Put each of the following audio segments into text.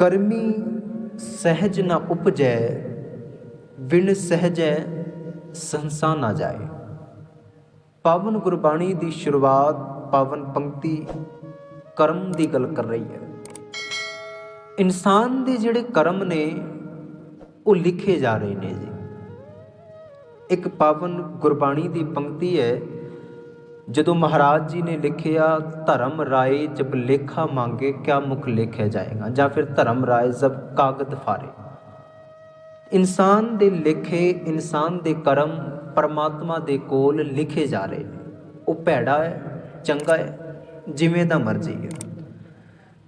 ਕਰਮੀ ਸਹਿਜ ਨਾ ਉਪਜੈ, ਬਿਨ ਸਹਿਜੈ ਸੰਸਾ ਨਾ ਜਾਏ। ਪਾਵਨ ਗੁਰਬਾਣੀ ਦੀ ਸ਼ੁਰੂਆਤ, ਪਾਵਨ ਪੰਕਤੀ ਕਰਮ ਦੀ ਗੱਲ ਕਰ ਰਹੀ ਹੈ। ਇਨਸਾਨ ਦੇ ਜਿਹੜੇ ਕਰਮ ਨੇ ਉਹ ਲਿਖੇ ਜਾ ਰਹੇ ਨੇ ਜੀ। ਇੱਕ ਪਾਵਨ ਗੁਰਬਾਣੀ ਦੀ ਪੰਕਤੀ ਹੈ, ਜਦੋਂ ਮਹਾਰਾਜ ਜੀ ਨੇ ਲਿਖਿਆ, ਧਰਮ ਰਾਏ ਜਬ ਲੇਖਾ ਮੰਗੇ ਕਿਆ ਮੁਖ ਲਿਖਿਆ ਜਾਏਗਾ, ਜਾਂ ਫਿਰ ਧਰਮ ਰਾਏ ਜਬ ਕਾਗਦ ਫਾਰੇ। ਇਨਸਾਨ ਦੇ ਲਿਖੇ, ਇਨਸਾਨ ਦੇ ਕਰਮ ਪਰਮਾਤਮਾ ਦੇ ਕੋਲ ਲਿਖੇ ਜਾ ਰਹੇ ਨੇ। ਉਹ ਭੈੜਾ ਹੈ, ਚੰਗਾ ਹੈ, ਜਿਵੇਂ ਦਾ ਮਰਜ਼ੀ ਹੈ।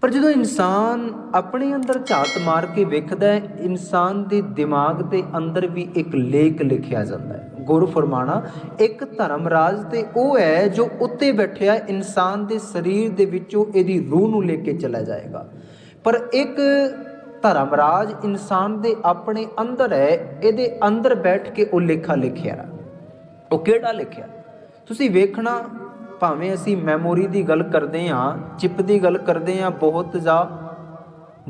ਪਰ ਜਦੋਂ ਇਨਸਾਨ ਆਪਣੇ ਅੰਦਰ ਝਾਤ ਮਾਰ ਕੇ ਵੇਖਦਾ ਹੈ, ਇਨਸਾਨ ਦੇ ਦਿਮਾਗ ਦੇ ਅੰਦਰ ਵੀ ਇੱਕ ਲੇਖ ਲਿਖਿਆ ਜਾਂਦਾ ਹੈ। ਗੁਰੂ ਫਰਮਾਣਾ, ਇੱਕ ਧਰਮ ਰਾਜ ਤੇ ਉਹ ਹੈ ਜੋ ਉੱਤੇ ਬੈਠਿਆ ਇਨਸਾਨ ਦੇ ਸਰੀਰ ਦੇ ਵਿੱਚੋਂ ਇਹਦੀ ਰੂਹ ਨੂੰ ਲੈ ਕੇ ਚਲਾ ਜਾਏਗਾ। ਪਰ ਇੱਕ ਧਰਮ ਰਾਜ ਇਨਸਾਨ ਦੇ ਆਪਣੇ ਅੰਦਰ ਹੈ, ਇਹਦੇ ਅੰਦਰ ਬੈਠ ਕੇ ਉਹ ਲੇਖਾ ਲਿਖਿਆ। ਉਹ ਕਿਹੜਾ ਲਿਖਿਆ ਤੁਸੀਂ ਵੇਖਣਾ। ਭਾਵੇਂ ਅਸੀਂ ਮੈਮੋਰੀ ਦੀ ਗੱਲ ਕਰਦੇ ਹਾਂ, ਚਿਪ ਦੀ ਗੱਲ ਕਰਦੇ ਹਾਂ, ਬਹੁਤ ਜ਼ਿਆਦਾ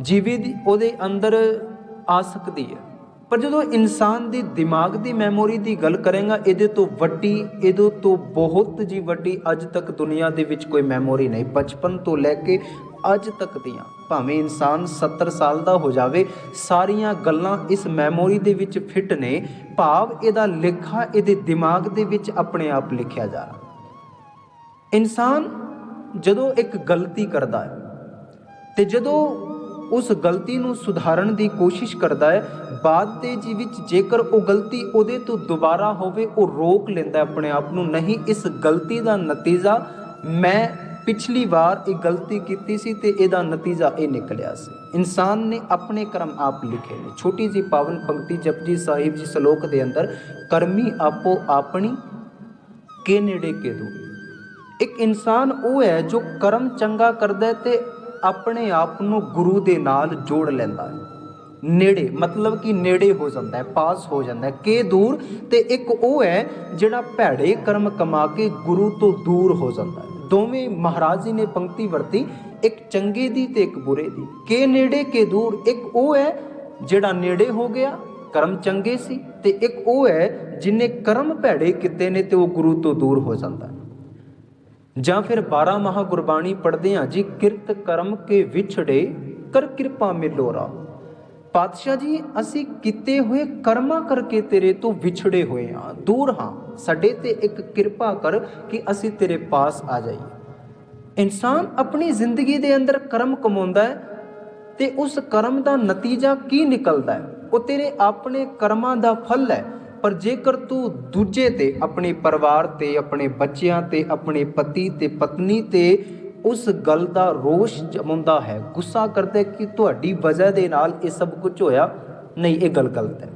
ਜੀਵੀ ਦੀ ਉਹਦੇ ਅੰਦਰ ਆ ਸਕਦੀ ਹੈ। ਪਰ ਜਦੋਂ ਇਨਸਾਨ ਦੀ ਦਿਮਾਗ ਦੀ ਮੈਮੋਰੀ ਦੀ ਗੱਲ ਕਰਾਂਗਾ, ਇਹਦੇ ਤੋਂ ਵੱਡੀ, ਇਹਦੇ ਤੋਂ ਬਹੁਤ ਜੀ ਵੱਡੀ ਅੱਜ ਤੱਕ ਦੁਨੀਆ ਦੇ ਵਿੱਚ ਕੋਈ ਮੈਮੋਰੀ ਨਹੀਂ। ਬਚਪਨ ਤੋਂ ਲੈ ਕੇ ਅੱਜ ਤੱਕ ਦੀਆਂ, ਭਾਵੇਂ ਇਨਸਾਨ 70 ਸਾਲ ਦਾ ਹੋ ਜਾਵੇ, ਸਾਰੀਆਂ ਗੱਲਾਂ ਇਸ ਮੈਮੋਰੀ ਦੇ ਵਿੱਚ ਫਿੱਟ ਨੇ। ਭਾਵ ਇਹਦਾ ਲੇਖਾ ਇਹਦੇ ਦਿਮਾਗ ਦੇ ਵਿੱਚ ਆਪਣੇ ਆਪ ਲਿਖਿਆ ਜਾ ਰਿਹਾ। ਇਨਸਾਨ ਜਦੋਂ ਇੱਕ ਗਲਤੀ ਕਰਦਾ ਹੈ ਤੇ ਜਦੋਂ ਉਸ ਗਲਤੀ ਨੂੰ ਸੁਧਾਰਨ ਦੀ ਕੋਸ਼ਿਸ਼ ਕਰਦਾ ਹੈ, ਬਾਅਦ ਦੇ ਜੀ ਵਿੱਚ ਜੇਕਰ ਉਹ ਗਲਤੀ ਉਹਦੇ ਤੋਂ ਦੁਬਾਰਾ ਹੋਵੇ, ਉਹ ਰੋਕ ਲੈਂਦਾ ਆਪਣੇ ਆਪ ਨੂੰ। ਨਹੀਂ, ਇਸ ਗਲਤੀ ਦਾ ਨਤੀਜਾ, ਮੈਂ ਪਿਛਲੀ ਵਾਰ ਇਹ ਗਲਤੀ ਕੀਤੀ ਸੀ ਤੇ ਇਹਦਾ ਨਤੀਜਾ ਇਹ ਨਿਕਲਿਆ ਸੀ। ਇਨਸਾਨ ਨੇ ਆਪਣੇ ਕਰਮ ਆਪ ਲਿਖੇ ਨੇ। ਛੋਟੀ ਜਿਹੀ ਪਾਵਨ ਪੰਕਤੀ ਜਪਜੀ ਸਾਹਿਬ ਜੀ ਸ਼ਲੋਕ ਦੇ ਅੰਦਰ, ਕਰਮੀ ਆਪੋ ਆਪਣੀ ਕੇ ਨੇੜੇ ਕੇ ਦੂਰ। ਇੱਕ ਇਨਸਾਨ ਉਹ ਹੈ ਜੋ ਕਰਮ ਚੰਗਾ ਕਰਦਾ ਹੈ ਤੇ ਆਪਣੇ ਆਪ ਨੂੰ ਗੁਰੂ ਦੇ ਨਾਲ ਜੋੜ ਲੈਂਦਾ ਹੈ। ਨੇੜੇ ਮਤਲਬ ਕਿ ਨੇੜੇ ਹੋ ਜਾਂਦਾ ਹੈ, ਪਾਸ ਹੋ ਜਾਂਦਾ ਹੈ। ਕੇ ਦੂਰ, ਤੇ ਇੱਕ ਉਹ ਹੈ ਜਿਹੜਾ ਭੈੜੇ ਕਰਮ ਕਮਾ ਕੇ ਗੁਰੂ ਤੋਂ ਦੂਰ ਹੋ ਜਾਂਦਾ ਹੈ। ਦੋਵੇਂ ਮਹਾਰਾਜ ਜੀ ਨੇ ਪੰਕਤੀ ਵਰਤੀ, ਇੱਕ ਚੰਗੇ ਦੀ ਤੇ ਇੱਕ ਬੁਰੇ ਦੀ। ਕੇ ਨੇੜੇ ਕੇ ਦੂਰ, ਇੱਕ ਉਹ ਹੈ ਜਿਹੜਾ ਨੇੜੇ ਹੋ ਗਿਆ, ਕਰਮ ਚੰਗੇ ਸੀ, ਤੇ ਇੱਕ ਉਹ ਹੈ ਜਿਹਨੇ ਕਰਮ ਭੈੜੇ ਕੀਤੇ ਨੇ ਤੇ ਉਹ ਗੁਰੂ ਤੋਂ ਦੂਰ ਹੋ ਜਾਂਦਾ ਹੈ। ਜਾਂ ਫਿਰ 12 ਮਹਾ ਗੁਰਬਾਣੀ ਪੜ੍ਹਦੇ ਹਾਂ ਜੀ, ਕਿਰਤ ਕਰਮ ਕੇ ਵਿਛੜੇ ਕਰ ਕਿਰਪਾ ਮਿਲੋਰਾ। ਪਾਤਸ਼ਾਹ ਜੀ, ਅਸੀਂ ਕੀਤੇ ਹੋਏ ਕਰਮਾਂ ਕਰਕੇ ਤੇਰੇ ਤੋਂ ਵਿਛੜੇ ਹੋਏ ਹਾਂ, ਦੂਰ ਹਾਂ। ਸਾਡੇ ਤੇ ਇੱਕ ਕਿਰਪਾ ਕਰ ਕਿ ਅਸੀਂ ਤੇਰੇ ਪਾਸ ਆ ਜਾਈਏ। ਇਨਸਾਨ ਆਪਣੀ ਜ਼ਿੰਦਗੀ ਦੇ ਅੰਦਰ ਕਰਮ ਕਮਾਉਂਦਾ ਹੈ ਤੇ ਉਸ ਕਰਮ ਦਾ ਨਤੀਜਾ ਕੀ ਨਿਕਲਦਾ ਹੈ, ਉਹ ਤੇਰੇ ਆਪਣੇ ਕਰਮਾਂ ਦਾ ਫਲ ਹੈ। ਪਰ ਜੇਕਰ ਤੂੰ ਦੂਜੇ ਤੇ, ਆਪਣੇ ਪਰਿਵਾਰ ਤੇ, ਆਪਣੇ ਬੱਚਿਆਂ ਤੇ, ਆਪਣੇ ਪਤੀ ਤੇ ਪਤਨੀ ਤੇ ਉਸ ਗੱਲ ਦਾ ਰੋਸ਼ ਜਮਾਉਂਦਾ ਹੈ, ਗੁੱਸਾ ਕਰਦਾ ਕਿ ਤੁਹਾਡੀ ਵਜ੍ਹਾ ਦੇ ਨਾਲ ਇਹ ਸਭ ਕੁਝ ਹੋਇਆ, ਨਹੀਂ, ਇਹ ਗੱਲ ਗਲਤ ਹੈ।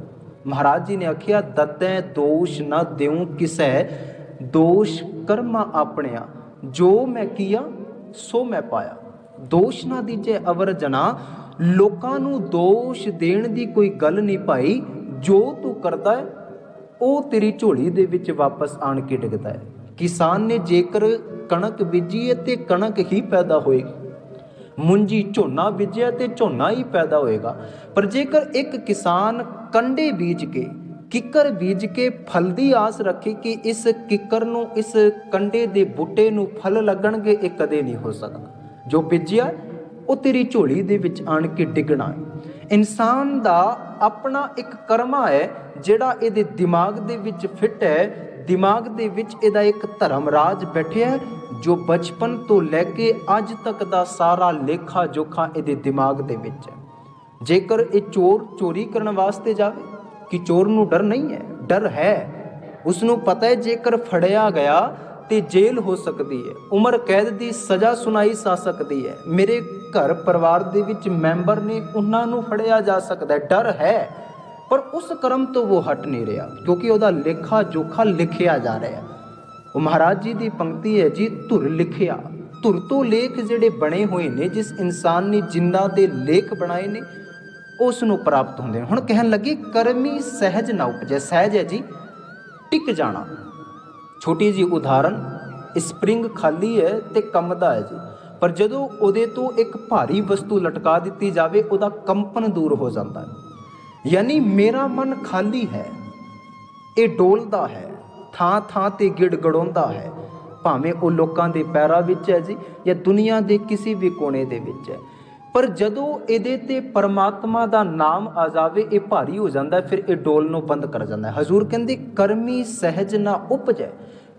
ਮਹਾਰਾਜ ਜੀ ਨੇ ਆਖਿਆ, ਦਦੈ ਦੋਸ਼ ਨਾ ਦਿਉ ਕਿਸੈ, ਦੋਸ਼ ਕਰਮਾ ਆਪਣਿਆ, ਜੋ ਮੈਂ ਕੀਆ ਸੋ ਮੈਂ ਪਾਇਆ। ਦੋਸ਼ ਨਾ ਦੀਜੇ ਅਵਰ ਜਨਾ, ਲੋਕਾਂ ਨੂੰ ਦੋਸ਼ ਦੇਣ ਦੀ ਕੋਈ ਗੱਲ ਨਹੀਂ ਭਾਈ। ਜੋ ਤੂੰ ਕਰਦਾ ਹੈ ਉਹ ਤੇਰੀ ਝੋਲੀ ਦੇ ਵਿੱਚ ਵਾਪਸ ਆਣ ਕੇ ਡਿੱਗਦਾ ਹੈ। ਕਿਸਾਨ ਨੇ ਜੇਕਰ ਕਣਕ ਬੀਜੀ ਹੈ ਤੇ ਕਣਕ ਹੀ ਪੈਦਾ ਹੋਏਗੀ। ਮੁੰਜੀ ਝੋਨਾ ਬੀਜਿਆ ਤੇ ਝੋਨਾ ਹੀ ਪੈਦਾ ਹੋਏਗਾ। ਪਰ ਜੇਕਰ ਇੱਕ ਕਿਸਾਨ ਕੰਡੇ ਬੀਜ ਕੇ, ਕਿੱਕਰ ਬੀਜ ਕੇ ਫਲ ਦੀ ਆਸ ਰੱਖੇ ਕਿ ਇਸ ਕਿੱਕਰ ਨੂੰ, ਇਸ ਕੰਡੇ ਦੇ ਬੂਟੇ ਨੂੰ ਫਲ ਲੱਗਣਗੇ, ਇਹ ਕਦੇ ਨਹੀਂ ਹੋ ਸਕਦਾ। ਜੋ ਬੀਜਿਆ ਉਹ ਤੇਰੀ ਝੋਲੀ ਦੇ ਵਿੱਚ ਆਣ ਕੇ ਡਿੱਗਣਾ ਹੈ। ਇਨਸਾਨ ਦਾ ਆਪਣਾ ਇੱਕ ਕਰਮਾ ਹੈ ਜਿਹੜਾ ਇਹਦੇ ਦਿਮਾਗ ਦੇ ਵਿੱਚ ਫਿੱਟ ਹੈ। ਦਿਮਾਗ ਦੇ ਵਿੱਚ ਇਹਦਾ ਇੱਕ ਧਰਮ ਰਾਜ ਬੈਠਿਆ ਹੈ ਜੋ ਬਚਪਨ ਤੋਂ ਲੈ ਕੇ ਅੱਜ ਤੱਕ ਦਾ ਸਾਰਾ ਲੇਖਾ ਜੋਖਾ ਇਹਦੇ ਦਿਮਾਗ ਦੇ ਵਿੱਚ ਹੈ। ਜੇਕਰ ਇਹ ਚੋਰ ਚੋਰੀ ਕਰਨ ਵਾਸਤੇ ਜਾਵੇ, ਕਿ ਚੋਰ ਨੂੰ ਡਰ ਨਹੀਂ ਹੈ, ਡਰ ਹੈ। ਉਸਨੂੰ ਪਤਾ ਹੈ ਜੇਕਰ ਫੜਿਆ ਗਿਆ ਤੇ ਜੇਲ੍ਹ ਹੋ ਸਕਦੀ ਹੈ, ਉਮਰ ਕੈਦ ਦੀ ਸਜ਼ਾ ਸੁਣਾਈ ਜਾ ਸਕਦੀ ਹੈ। ਮੇਰੇ ਘਰ ਪਰਿਵਾਰ ਦੇ ਵਿੱਚ ਮੈਂਬਰ ਨੇ, ਉਹਨਾਂ ਨੂੰ ਫੜਿਆ ਜਾ ਸਕਦਾ ਹੈ, ਡਰ ਹੈ। ਪਰ ਉਸ ਕਰਮ ਤੋਂ ਉਹ ਹਟ ਨਹੀਂ ਰਿਹਾ, ਕਿਉਂਕਿ ਉਹਦਾ ਲੇਖਾ ਜੋਖਾ ਲਿਖਿਆ ਜਾ ਰਿਹਾ। ਉਹ ਮਹਾਰਾਜ ਜੀ ਦੀ ਪੰਕਤੀ ਹੈ ਜੀ, ਧੁਰ ਲਿਖਿਆ। ਧੁਰ ਤੋਂ ਲੇਖ ਜਿਹੜੇ ਬਣੇ ਹੋਏ ਨੇ, ਜਿਸ ਇਨਸਾਨ ਨੇ ਜਿਨ੍ਹਾਂ ਦੇ ਲੇਖ ਬਣਾਏ ਨੇ, ਉਸ ਨੂੰ ਪ੍ਰਾਪਤ ਹੁੰਦੇ ਨੇ। ਹੁਣ ਕਹਿਣ ਲੱਗੇ, ਕਰਮੀ ਸਹਿਜ ਨਾ ਉਪਜੈ। ਸਹਿਜ ਹੈ ਜੀ ਟਿਕ ਜਾਣਾ। ਛੋਟੀ ਜੀ ਉਦਾਹਰਨ, ਸਪਰਿੰਗ ਖਾਲੀ ਹੈ ਤੇ ਕੰਮਦਾ ਹੈ ਜੀ। ਪਰ ਜਦੋਂ ਉਹਦੇ ਤੋਂ ਇੱਕ ਭਾਰੀ ਵਸਤੂ ਲਟਕਾ ਦਿੱਤੀ ਜਾਵੇ ਉਹਦਾ ਕੰਪਨ ਦੂਰ ਹੋ ਜਾਂਦਾ ਹੈ। ਯਾਨੀ ਮੇਰਾ ਮਨ ਖਾਲੀ ਹੈ, ਇਹ ਡੋਲਦਾ ਹੈ, ਥਾਂ ਥਾਂ ਤੇ ਗਿੜਗੜਾਉਂਦਾ ਹੈ, ਭਾਵੇਂ ਉਹ ਲੋਕਾਂ ਦੇ ਪੈਰਾਂ ਵਿੱਚ ਹੈ ਜੀ ਜਾਂ ਦੁਨੀਆ ਦੇ ਕਿਸੇ ਵੀ ਕੋਨੇ ਦੇ ਵਿੱਚ ਹੈ। ਪਰ ਜਦੋਂ ਇਹਦੇ ਤੇ ਪਰਮਾਤਮਾ ਦਾ ਨਾਮ ਆ ਜਾਵੇ ਇਹ ਭਾਰੀ ਹੋ ਜਾਂਦਾ, ਫਿਰ ਇਹ ਡੋਲ ਨੂੰ ਬੰਦ ਕਰ ਜਾਂਦਾ ਹੈ। ਹਜ਼ੂਰ ਕਹਿੰਦੇ ਕਰਮੀ ਸਹਿਜ ਨਾ ਉਪਜੈ,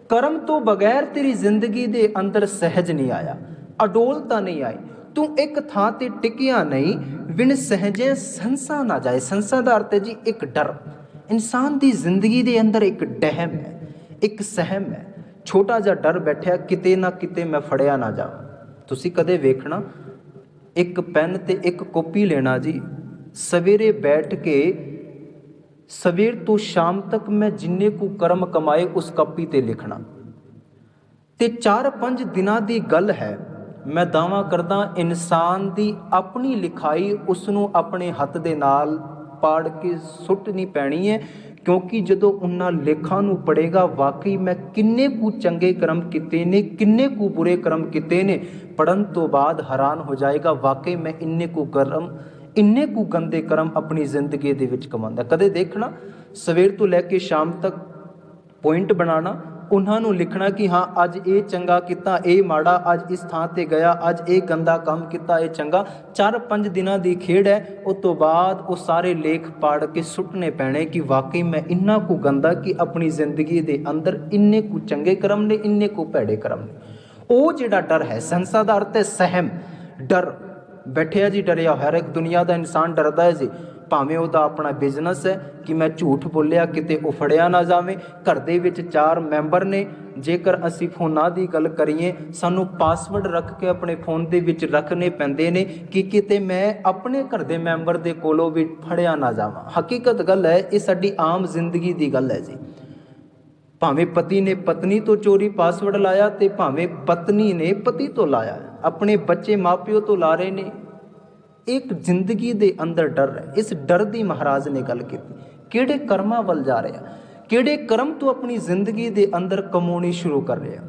ਕਰਮ ਤੋਂ ਬਗੈਰ ਤੇਰੀ ਜ਼ਿੰਦਗੀ ਦੇ ਅੰਦਰ ਸਹਿਜ ਨਹੀਂ ਆਇਆ, ਅਡੋਲਤਾ ਨਹੀਂ ਆਈ, ਤੂੰ ਇੱਕ ਥਾਂ ਤੇ ਟਿਕਿਆ ਨਹੀਂ। ਵਿਣ ਸਹਿਜੇ ਸੰਸਾ ਨਾ ਜਾਏ। ਸੰਸਾ ਦਾ ਅਰਥ ਹੈ ਜੀ ਇੱਕ ਡਰ। ਇਨਸਾਨ ਦੀ ਜ਼ਿੰਦਗੀ ਦੇ ਅੰਦਰ ਇੱਕ ਡਹਿਮ ਹੈ, ਇੱਕ ਸਹਿਮ ਹੈ, ਛੋਟਾ ਜਿਹਾ ਡਰ ਬੈਠਿਆ ਕਿਤੇ ਨਾ ਕਿਤੇ ਮੈਂ ਫੜਿਆ ਨਾ ਜਾਵਾਂ। ਤੁਸੀਂ ਕਦੇ ਵੇਖਣਾ ਇੱਕ ਪੈਨ ਤੇ ਇੱਕ ਕਾਪੀ ਲੈਣਾ ਜੀ, ਸਵੇਰੇ ਬੈਠ ਕੇ ਸਵੇਰ ਤੋਂ ਸ਼ਾਮ ਤੱਕ ਮੈਂ ਜਿੰਨੇ ਕੁ ਕਰਮ ਕਮਾਏ ਉਸ ਕਾਪੀ ਤੇ ਲਿਖਣਾ, ਤੇ 4-5 ਦਿਨਾਂ ਦੀ ਗੱਲ ਹੈ। ਮੈਂ ਦਾਅਵਾ ਕਰਦਾ ਇਨਸਾਨ ਦੀ ਆਪਣੀ ਲਿਖਾਈ ਉਸ ਨੂੰ ਆਪਣੇ ਹੱਥ ਦੇ ਨਾਲ ਪਾੜ ਕੇ ਸੁੱਟਣੀ ਪੈਣੀ ਹੈ, ਕਿਉਂਕਿ ਜਦੋਂ ਉਹਨਾਂ ਲੇਖਾਂ ਨੂੰ ਪੜ੍ਹੇਗਾ ਵਾਕਈ ਮੈਂ ਕਿੰਨੇ ਕੁ ਚੰਗੇ ਕਰਮ ਕੀਤੇ ਨੇ, ਕਿੰਨੇ ਕੁ ਬੁਰੇ ਕਰਮ ਕੀਤੇ ਨੇ, ਪੜ੍ਹਨ ਤੋਂ ਬਾਅਦ ਹੈਰਾਨ ਹੋ ਜਾਏਗਾ ਵਾਕਈ ਮੈਂ ਇੰਨੇ ਕੁ ਗੰਦੇ ਕਰਮ ਆਪਣੀ ਜ਼ਿੰਦਗੀ ਦੇ ਵਿੱਚ ਕਮਾਉਂਦਾ। ਕਦੇ ਦੇਖਣਾ ਸਵੇਰ ਤੋਂ ਲੈ ਕੇ ਸ਼ਾਮ ਤੱਕ ਪੁਆਇੰਟ ਬਣਾਉਣਾ, ਉਹਨਾਂ ਨੂੰ ਲਿਖਣਾ ਕਿ ਹਾਂ ਅੱਜ ਇਹ ਚੰਗਾ ਕੀਤਾ, ਇਹ ਮਾੜਾ, ਅੱਜ ਇਸ ਥਾਂ ਤੇ ਗਿਆ, ਅੱਜ ਇਹ ਗੰਦਾ ਕੰਮ ਕੀਤਾ, ਇਹ ਚੰਗਾ। 4-5 ਦਿਨਾਂ ਦੀ ਖੇਡ ਹੈ। ਉਸ ਤੋਂ ਬਾਅਦ ਉਹ ਸਾਰੇ ਲੇਖ ਪਾੜ ਕੇ ਸੁੱਟਣੇ ਪੈਣੇ ਕਿ ਵਾਕਈ ਮੈਂ ਇੰਨਾ ਕੁ ਗੰਦਾ ਕਿ ਆਪਣੀ ਜ਼ਿੰਦਗੀ ਦੇ ਅੰਦਰ ਇੰਨੇ ਕੁ ਚੰਗੇ ਕਰਮ ਨੇ, ਇੰਨੇ ਕੁ ਭੈੜੇ ਕਰਮ ਨੇ। ਉਹ ਜਿਹੜਾ ਡਰ ਹੈ, ਸੰਸਾ ਦਾ ਅਰਥ ਹੈ ਸਹਿਮ, ਡਰ ਬੈਠਿਆ ਜੀ, ਡਰਿਆ। ਹਰ ਇੱਕ ਦੁਨੀਆ ਦਾ ਇਨਸਾਨ ਡਰਦਾ ਹੈ ਜੀ, ਭਾਵੇਂ ਉਹਦਾ ਆਪਣਾ ਬਿਜ਼ਨਸ ਹੈ ਕਿ ਮੈਂ ਝੂਠ ਬੋਲਿਆ ਕਿਤੇ ਉਹ ਫੜਿਆ ਨਾ ਜਾਵੇ। ਘਰ ਦੇ ਵਿੱਚ 4 ਮੈਂਬਰ ਨੇ, ਜੇਕਰ ਅਸੀਂ ਫੋਨਾਂ ਦੀ ਗੱਲ ਕਰੀਏ ਸਾਨੂੰ ਪਾਸਵਰਡ ਰੱਖ ਕੇ ਆਪਣੇ ਫੋਨ ਦੇ ਵਿੱਚ ਰੱਖਣੇ ਪੈਂਦੇ ਨੇ ਕਿ ਕਿਤੇ ਮੈਂ ਆਪਣੇ ਘਰ ਦੇ ਮੈਂਬਰ ਦੇ ਕੋਲੋਂ ਵੀ ਫੜਿਆ ਨਾ ਜਾਵਾਂ। ਹਕੀਕਤ ਗੱਲ ਹੈ, ਇਹ ਸਾਡੀ ਆਮ ਜ਼ਿੰਦਗੀ ਦੀ ਗੱਲ ਹੈ ਜੀ। ਭਾਵੇਂ ਪਤੀ ਨੇ ਪਤਨੀ ਤੋਂ ਚੋਰੀ ਪਾਸਵਰਡ ਲਾਇਆ ਤੇ ਭਾਵੇਂ ਪਤਨੀ ਨੇ ਪਤੀ ਤੋਂ ਲਾਇਆ, ਆਪਣੇ ਬੱਚੇ ਮਾਪਿਓ ਤੋਂ ਲਾ ਰਹੇ ਨੇ। ਇੱਕ ਜ਼ਿੰਦਗੀ ਦੇ ਅੰਦਰ ਡਰ ਹੈ। ਇਸ ਡਰ ਦੀ ਮਹਾਰਾਜ ਨੇ ਗੱਲ ਕੀਤੀ, ਕਿਹੜੇ ਕਰਮਾਂ ਵੱਲ ਜਾ ਰਿਹਾ, ਕਿਹੜੇ ਕਰਮ ਤੋਂ ਆਪਣੀ ਜ਼ਿੰਦਗੀ ਦੇ ਅੰਦਰ ਕਮਾਉਣੀ ਸ਼ੁਰੂ ਕਰ ਰਿਹਾ।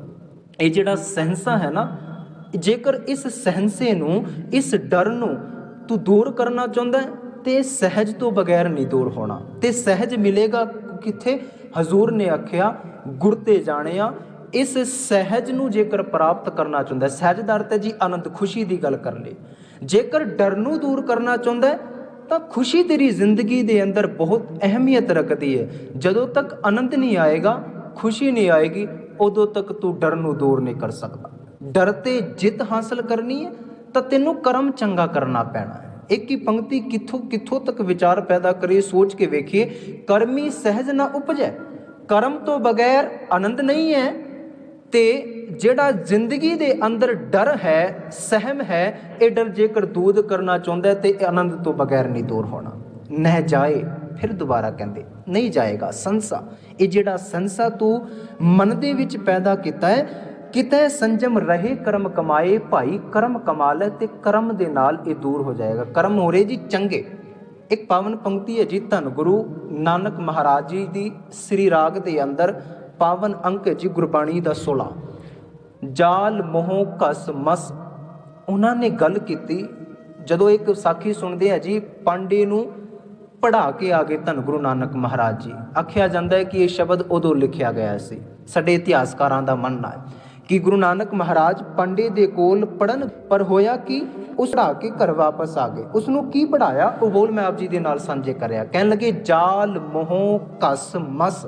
ਇਹ ਜਿਹੜਾ ਸਹਿੰਸਾ ਹੈ ਨਾ, ਜੇਕਰ ਇਸ ਸਹਿੰਸੇ ਨੂੰ, ਇਸ ਡਰ ਨੂੰ ਤੂੰ ਦੂਰ ਕਰਨਾ ਚਾਹੁੰਦਾ ਤੇ ਸਹਿਜ ਤੋਂ ਬਗੈਰ ਨਹੀਂ ਦੂਰ ਹੋਣਾ। ਤੇ ਸਹਿਜ ਮਿਲੇਗਾ ਕਿੱਥੇ? ਹਜ਼ੂਰ ਨੇ ਆਖਿਆ ਗੁਰ ਤੇ ਜਾਣਿਆ। ਇਸ ਸਹਿਜ ਨੂੰ ਜੇਕਰ ਪ੍ਰਾਪਤ ਕਰਨਾ ਚਾਹੁੰਦਾ, ਸਹਿਜ ਦਾ ਅਰਥ ਹੈ ਜੀ ਆਨੰਦ, ਖੁਸ਼ੀ ਦੀ ਗੱਲ ਕਰ ਲਈ। ਜੇਕਰ ਡਰ ਨੂੰ ਦੂਰ ਕਰਨਾ ਚਾਹੁੰਦਾ ਤਾਂ ਖੁਸ਼ੀ ਤੇਰੀ ਜ਼ਿੰਦਗੀ ਦੇ ਅੰਦਰ ਬਹੁਤ ਅਹਿਮੀਅਤ ਰੱਖਦੀ ਹੈ। ਜਦੋਂ ਤੱਕ ਆਨੰਦ ਨਹੀਂ ਆਏਗਾ, ਖੁਸ਼ੀ ਨਹੀਂ ਆਏਗੀ, ਉਦੋਂ ਤੱਕ ਤੂੰ ਡਰ ਨੂੰ ਦੂਰ ਨਹੀਂ ਕਰ ਸਕਦਾ। ਡਰ ਤੇ ਜਿੱਤ ਹਾਸਲ ਕਰਨੀ ਹੈ ਤਾਂ ਤੈਨੂੰ ਕਰਮ ਚੰਗਾ ਕਰਨਾ ਪੈਣਾ ਹੈ। ਇੱਕ ਹੀ ਪੰਕਤੀ ਕਿੱਥੋਂ ਤੱਕ ਵਿਚਾਰ ਪੈਦਾ ਕਰੀਏ, ਸੋਚ ਕੇ ਵੇਖੀਏ। ਕਰਮੀ ਸਹਿਜ ਨਾ ਉਪਜੈ, ਕਰਮ ਤੋਂ ਬਗੈਰ ਆਨੰਦ ਨਹੀਂ ਹੈ। ਤੇ ਜਿਹੜਾ ਜ਼ਿੰਦਗੀ ਦੇ ਅੰਦਰ ਡਰ ਹੈ, ਸਹਿਮ ਹੈ, ਇਹ ਡਰ ਜੇਕਰ ਦੂਰ ਕਰਨਾ ਚਾਹੁੰਦਾ ਤੇ ਆਨੰਦ ਤੋਂ ਬਗੈਰ ਨਹੀਂ ਦੂਰ ਹੋਣਾ। ਨਹਿ ਜਾਏ, ਫਿਰ ਦੁਬਾਰਾ ਕਹਿੰਦੇ ਨਹੀਂ ਜਾਏਗਾ। ਸੰਸਾ, ਇਹ ਜਿਹੜਾ ਸੰਸਾ ਤੂੰ ਮਨ ਦੇ ਵਿੱਚ ਪੈਦਾ ਕੀਤਾ ਹੈ, ਕਿਤੇ ਸੰਜਮ ਰਹੇ ਕਰਮ ਕਮਾਏ, ਭਾਈ ਕਰਮ ਕਮਾ ਲੈ ਤੇ ਕਰਮ ਦੇ ਨਾਲ ਇਹ ਦੂਰ ਹੋ ਜਾਏਗਾ। ਕਰਮ ਹੋ ਰਹੇ ਜੀ ਚੰਗੇ। ਇੱਕ ਪਾਵਨ ਪੰਕਤੀ ਹੈ ਜੀ ਧੰਨ ਗੁਰੂ ਨਾਨਕ ਮਹਾਰਾਜ ਜੀ ਦੀ ਸ੍ਰੀ ਰਾਗ ਦੇ ਅੰਦਰ, ਪਾਵਨ ਅੰਕ ਹੈ ਜੀ ਗੁਰਬਾਣੀ ਦਾ 16। ਜਾਲ ਮੋਹ ਘਸ ਮਸ, ਉਹਨਾਂ ਨੇ ਗੱਲ ਕੀਤੀ। ਜਦੋਂ ਇੱਕ ਸਾਖੀ ਸੁਣਦੇ ਆ ਜੀ, ਪਾਂਡੇ ਨੂੰ ਪੜ੍ਹਾ ਕੇ ਆ ਗਏ ਧੰਨ ਗੁਰੂ ਨਾਨਕ ਮਹਾਰਾਜ ਜੀ। ਆਖਿਆ ਜਾਂਦਾ ਹੈ ਕਿ ਇਹ ਸ਼ਬਦ ਉਦੋਂ ਲਿਖਿਆ ਗਿਆ ਸੀ। ਸਾਡੇ ਇਤਿਹਾਸਕਾਰਾਂ ਦਾ ਮੰਨਣਾ ਹੈ ਕਿ ਗੁਰੂ ਨਾਨਕ ਮਹਾਰਾਜ ਪਾਂਡੇ ਦੇ ਕੋਲ ਪੜ੍ਹਨ, ਪਰ ਹੋਇਆ ਕਿ ਉਸ ਪੜ੍ਹਾ ਕੇ ਘਰ ਵਾਪਸ ਆ ਗਏ। ਉਸ ਨੂੰ ਕੀ ਪੜ੍ਹਾਇਆ ਉਹ ਬੋਲ ਮੈਂ ਆਪ ਜੀ ਦੇ ਨਾਲ ਸਾਂਝੇ ਕਰਿਆ। ਕਹਿਣ ਲੱਗੇ ਜਾਲ ਮੋਹ ਘਸ ਮਸ।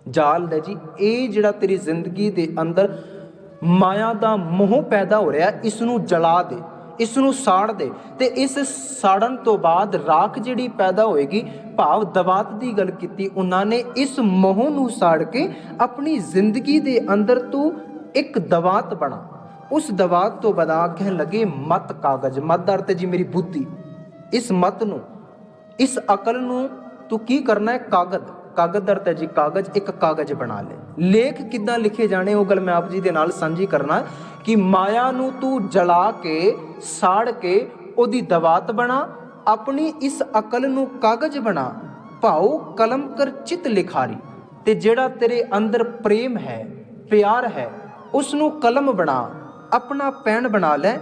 ਜਾਲ ਹੈ ਜੀ ਇਹ ਜਿਹੜਾ ਤੇਰੀ ਜ਼ਿੰਦਗੀ ਦੇ ਅੰਦਰ ਮਾਇਆ ਦਾ ਮੋਹ ਪੈਦਾ ਹੋ ਰਿਹਾ, ਇਸ ਨੂੰ ਜਲਾ ਦੇ, ਇਸ ਨੂੰ ਸਾੜ ਦੇ। ਤੇ ਇਸ ਸਾੜਨ ਤੋਂ ਬਾਅਦ ਰਾਖ ਜਿਹੜੀ ਪੈਦਾ ਹੋਏਗੀ, ਭਾਵ ਦਵਾਤ ਦੀ ਗੱਲ ਕੀਤੀ ਉਹਨਾਂ ਨੇ। ਇਸ ਮੋਹ ਨੂੰ ਸਾੜ ਕੇ ਆਪਣੀ ਜ਼ਿੰਦਗੀ ਦੇ ਅੰਦਰ ਤੂੰ ਇੱਕ ਦਵਾਤ ਬਣਾ। ਉਸ ਦਵਾਤ ਤੋਂ ਬਣਾ ਕਹਿਣ ਲੱਗੇ ਮਤ ਕਾਗਜ਼। ਮਤ ਦਾ ਅਰਥ ਹੈ ਜੀ ਮੇਰੀ ਬੁੱਧੀ। ਇਸ ਮਤ ਨੂੰ, ਇਸ ਅਕਲ ਨੂੰ ਤੂੰ ਕੀ ਕਰਨਾ ਹੈ? ਕਾਗਜ਼ ਦਾ ਅਰਥ ਹੈ ਜੀ ਕਾਗਜ਼। ਇੱਕ ਕਾਗਜ਼ ਬਣਾ ਲੈ। ਲੇਖ ਕਿੱਦਾਂ ਲਿਖੇ ਜਾਣੇ ਉਹ ਗੱਲ ਮੈਂ ਆਪ ਜੀ ਦੇ ਨਾਲ ਸਾਂਝੀ ਕਰਨਾ ਕਿ ਮਾਇਆ ਨੂੰ ਤੂੰ ਜਲਾ ਕੇ, ਸਾੜ ਕੇ ਉਹਦੀ ਦਵਾਤ ਬਣਾ। ਆਪਣੀ ਇਸ ਅਕਲ ਨੂੰ ਕਾਗਜ਼ ਬਣਾ। ਭਾਉ ਕਲਮ ਕਰ ਚਿਤ ਲਿਖਾਰੀ। ਤੇ ਜਿਹੜਾ ਤੇਰੇ ਅੰਦਰ ਪ੍ਰੇਮ ਹੈ, ਪਿਆਰ ਹੈ, ਉਸ ਨੂੰ ਕਲਮ ਬਣਾ। अपना पैण बना लै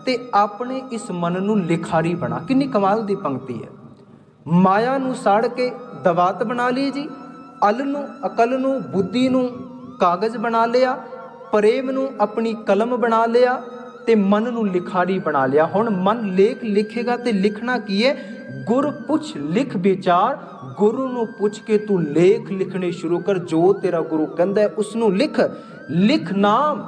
ते अपने इस मन नूं लिखारी बना। कितनी कमाल दी पंक्ति है। माया नूं साड़ के दवात बना ली जी, अल नूं अकल नूं बुद्धि नूं कागज़ बना लिया, प्रेम नूं अपनी कलम बना लिया ते मन नूं लिखारी बना लिया। हुण मन लेख लिखेगा ते लिखना की है, गुर पुछ लिख विचार। गुरु नूं पुछ के तू लेख लिखने शुरू कर। जो तेरा गुरु कहंदा है उसनूं लिख। लिख नाम,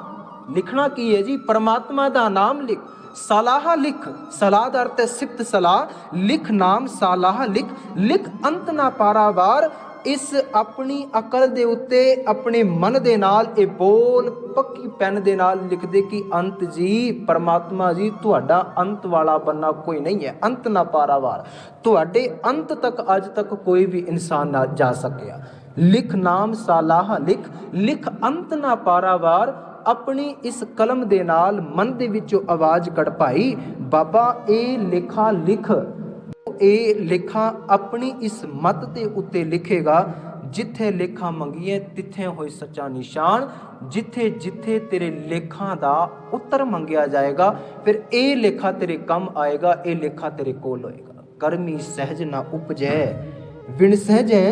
लिखना की है जी, परमात्मा दा नाम लिख। सलाह लिख, सलाह दा अर्थ है सिफत सलाह। लिख नाम सलाह लिख, लिख अंत ना पारावार। इस अपनी अकल दे उत्ते अपने मन दे नाल ये बोल पक्की पैन दे नाल लिख दे कि अंत जी, परमात्मा जी तुहाडा अंत वाला बनना कोई नहीं है, अंत ना पारावार। तुहाडे अंत तक अज तक कोई भी इंसान ना जा सकिया। लिख नाम सलाह लिख, लिख अंत ना पारावार। अपनी इस कलम दे नाल मन दे विचों आवाज़ कढ़ पाई, बाबा ये लेखा लिख। ये लेखा अपनी इस मत के उत्ते लिखेगा। जिथे लेखा मंगीए तिथे होए सच्चा निशान। जिथे जिथे तेरे लेखा दा उत्तर मंगया जाएगा, फिर ये लेखा तेरे कम आएगा, ये लेखा तेरे कोल होएगा। कर्मी सहज ना उपजै, विण सहजै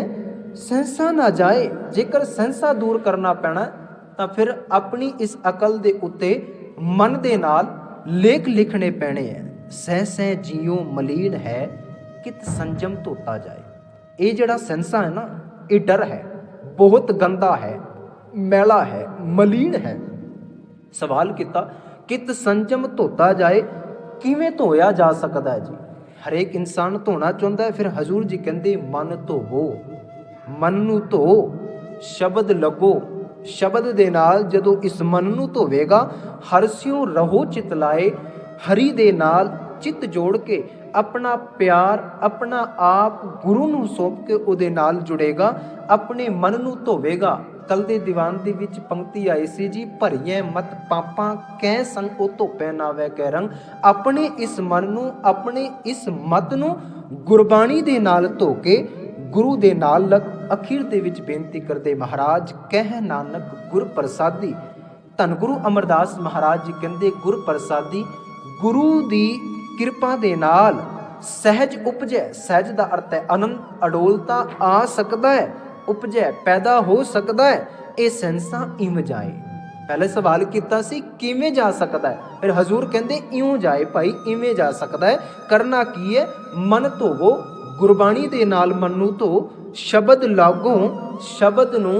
सहसा ना जाए। जेकर सहसा दूर करना पैना तो फिर अपनी इस अकल दे उत्ते मन दे नाल लेख लिखने पैने हैं। सह सह जियो मलीन है, कित संजम धोता जाए। ये जड़ा सेंसा है ना, ये डर है, बहुत गंदा है, मैला है, मलीन है। सवाल किया कित संजम धोता जाए, किवें धोया जा सकता है जी। हरेक इंसान धोना चाहता है। फिर हजूर जी कहते मन धोवो, मन नूं धो, शब्द लगो। शब्द दे नाल जदों इस मन नूं धोवेगा, हरस्यों रहो चित लाए। हरि दे नाल चित जोड़ के अपना प्यार अपना आप गुरु नूं सौंप के उहदे नाल जुड़ेगा, अपने मन नूं धोवेगा। कल दे दीवान दे विच पंक्ति आई सी जी, भरिए मत पापां कै संग ओ धोपै नावै कै रंग। अपने इस मन नूं अपने इस मत नूं गुरबाणी दे नाल धो के गुरु दे नाल लग। अखीर दे विच बेनती करदे महाराज, कह नानक गुर प्रसादी। धन गुरु अमरदास महाराज जी कहंदे गुर प्रसादी, गुरु दी किरपा दे नाल सहज उपजै। सहज दा अर्थ है आनंद, अडोलता आ सकदा है, उपजै पैदा हो सकदा है। ये सेंसा इम जाए। पहले सवाल किया सी किवें जा सकता है, फिर हजूर कहंदे इउं जाए भाई, इवें जा सकता है। करना की है, मन धोवो, गुरबाणी दे नाल मन नूं धो, शब्द लागो, शब्द नूं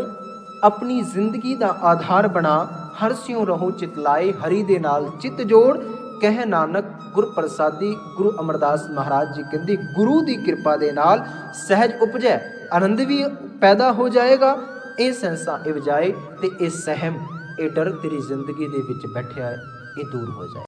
अपनी जिंदगी दा आधार बना। हरस्यों रहो चित लाए, हरि दे नाल चित जोड़। कह नानक गुर प्रसादी। गुरु अमरदास महाराज जी कहते गुरु की कृपा दे नाल सहज उपजै, आनंद भी पैदा हो जाएगा। ये सेंसा इव जाए ते ये सहम, ये डर तेरी जिंदगी दे विच बैठिया है, ये दूर हो जाए।